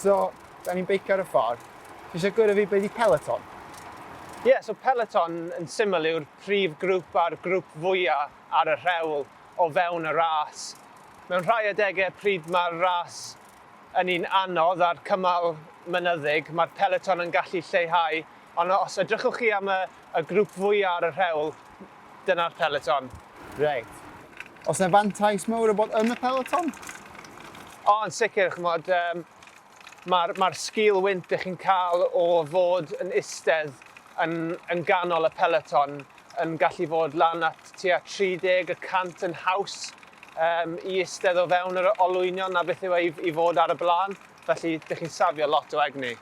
So, da ni'n beicio ar y ffordd. Ti eisiau gwrdd fi beth i Peloton? Ie, so Peloton yn syml yw'r prif grŵp a'r grŵp fwyaf ar y rhewl o fewn y ras. Mewn rhai adegau pryd mae'r ras yn un anodd ar cymal mynyddig, mae'r Peloton yn gallu lleihau, ond os edrychwch chi am y grŵp fwyaf ar y rhewl, dyna'r Peloton. Reit. Os yna fantais mawr o bod yn y Peloton? O, yn sicr, chymod, mae'r sgil wynt ych chi'n cael o fod yn istedd yn ganol y Peloton yn gallu fod lan at tua 30% yn haws i istedd o fewn yr olwynion na beth yw i fod ar y blaen. Felly, ydych chi'n safio lot o egni.